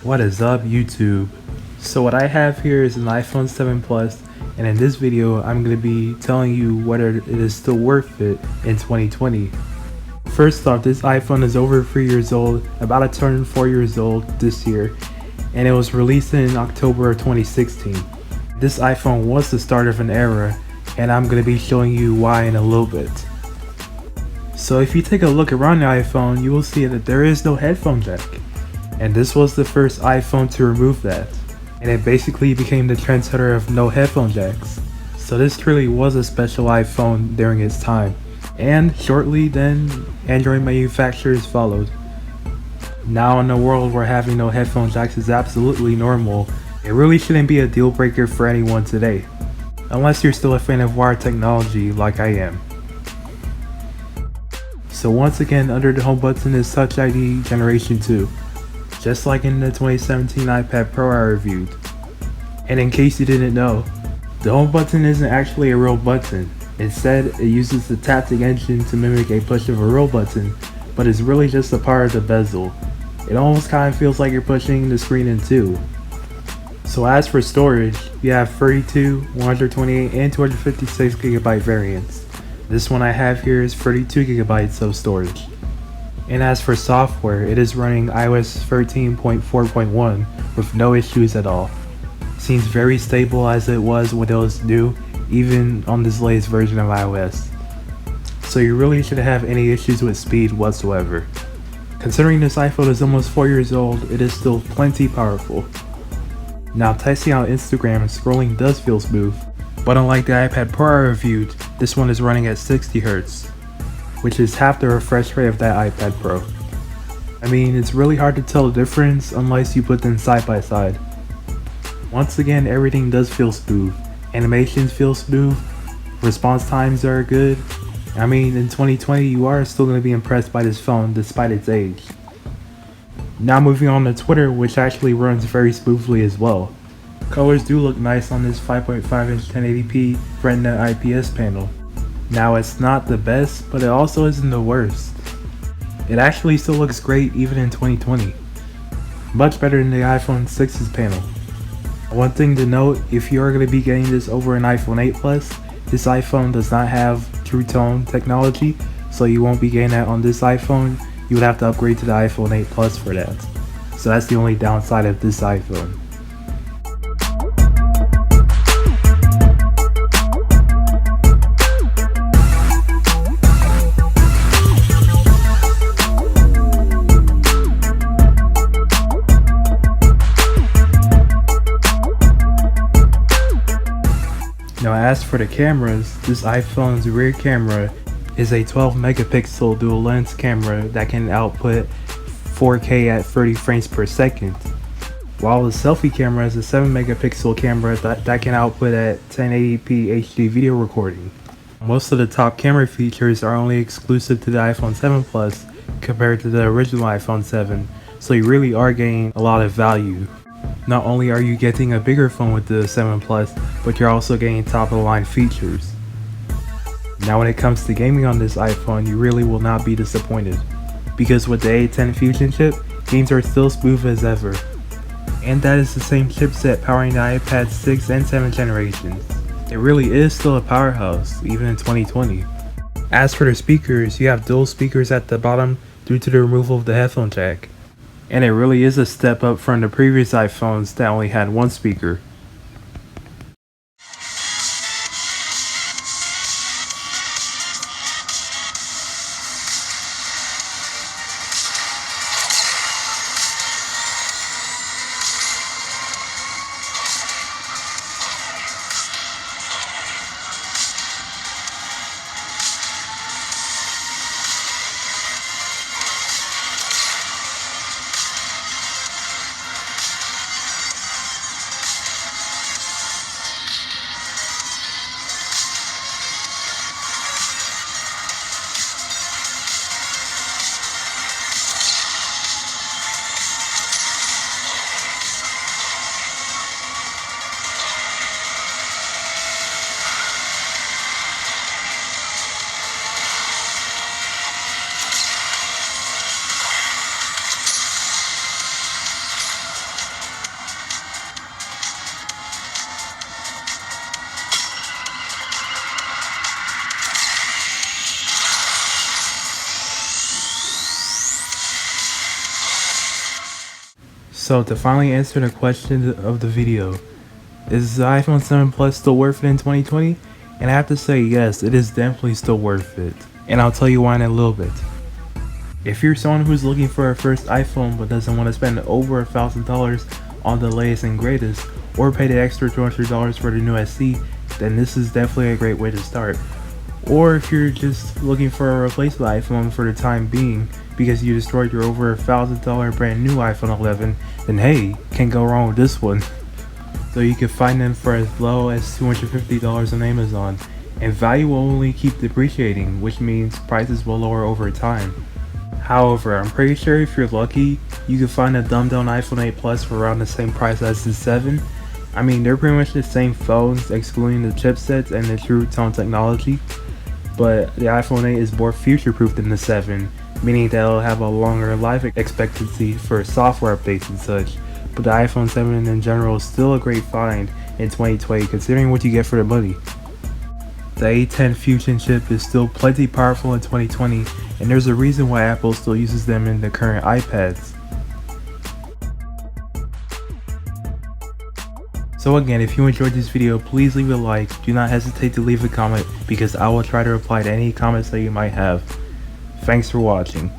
What is up, YouTube? So what I have here is an iPhone 7 Plus, and in this video I'm going to be telling you whether it is still worth it in 2020. First off, this iPhone is over 3 years old, about to turn 4 years old this year, and it was released in October of 2016. This iPhone was the start of an era, and I'm going to be showing you why in a little bit. So if you take a look around the iPhone, you will see that there is no headphone jack. And this was the first iPhone to remove that. And it basically became the trendsetter of no headphone jacks. So this truly was a special iPhone during its time. And shortly then, Android manufacturers followed. Now in a world where having no headphone jacks is absolutely normal, it really shouldn't be a deal breaker for anyone today. Unless you're still a fan of wired technology like I am. So once again, under the home button is Touch ID Generation 2. Just like in the 2017 iPad Pro I reviewed. And in case you didn't know, the home button isn't actually a real button. Instead, it uses the taptic engine to mimic a push of a real button, but it's really just a part of the bezel. It almost kind of feels like you're pushing the screen in two. So as for storage, you have 32, 128, and 256GB variants. This one I have here is 32GB of storage. And as for software, it is running iOS 13.4.1 with no issues at all. Seems very stable as it was when it was new, even on this latest version of iOS. So you really shouldn't have any issues with speed whatsoever. Considering this iPhone is almost 4 years old, it is still plenty powerful. Now testing out Instagram, scrolling does feel smooth, but unlike the iPad Pro I reviewed, this one is running at 60Hz. Which is half the refresh rate of that iPad Pro. I mean, it's really hard to tell the difference unless you put them side by side. Once again, everything does feel smooth. Animations feel smooth, response times are good. I mean, in 2020 you are still going to be impressed by this phone despite its age. Now moving on to Twitter, which actually runs very smoothly as well. Colors do look nice on this 5.5 inch 1080p Retina IPS panel. Now it's not the best, but it also isn't the worst. It actually still looks great even in 2020. Much better than the iPhone 6's panel. One thing to note, if you are going to be getting this over an iPhone 8 Plus, this iPhone does not have True Tone technology, so you won't be getting that on this iPhone. You would have to upgrade to the iPhone 8 Plus for that. So that's the only downside of this iPhone. Now as for the cameras, this iPhone's rear camera is a 12 megapixel dual lens camera that can output 4K at 30 frames per second. While the selfie camera is a 7 megapixel camera that can output at 1080p HD video recording. Most of the top camera features are only exclusive to the iPhone 7 Plus compared to the original iPhone 7, so you really are getting a lot of value. Not only are you getting a bigger phone with the 7 Plus, but you're also getting top of the line features. Now when it comes to gaming on this iPhone, you really will not be disappointed. Because with the A10 Fusion chip, games are still smooth as ever. And that is the same chipset powering the iPad 6 and 7 generations. It really is still a powerhouse, even in 2020. As for the speakers, you have dual speakers at the bottom due to the removal of the headphone jack. And it really is a step up from the previous iPhones that only had one speaker. So to finally answer the question of the video, is the iPhone 7 Plus still worth it in 2020? And I have to say yes, it is definitely still worth it. And I'll tell you why in a little bit. If you're someone who's looking for a first iPhone but doesn't want to spend over $1,000 on the latest and greatest, or pay the extra $200 for the new SE, then this is definitely a great way to start. Or if you're just looking for a replacement iPhone for the time being because you destroyed your over $1,000 brand new iPhone 11, then hey, can't go wrong with this one. So you can find them for as low as $250 on Amazon, and value will only keep depreciating, which means prices will lower over time. However, I'm pretty sure if you're lucky, you can find a dumbed down iPhone 8 Plus for around the same price as the 7. I mean, they're pretty much the same phones, excluding the chipsets and the True Tone technology, but the iPhone 8 is more future-proof than the 7, meaning that it'll have a longer life expectancy for software updates and such. But the iPhone 7 in general is still a great find in 2020 considering what you get for the money. The A10 Fusion chip is still plenty powerful in 2020, and there's a reason why Apple still uses them in the current iPads. So again, if you enjoyed this video, please leave a like. Do not hesitate to leave a comment because I will try to reply to any comments that you might have. Thanks for watching.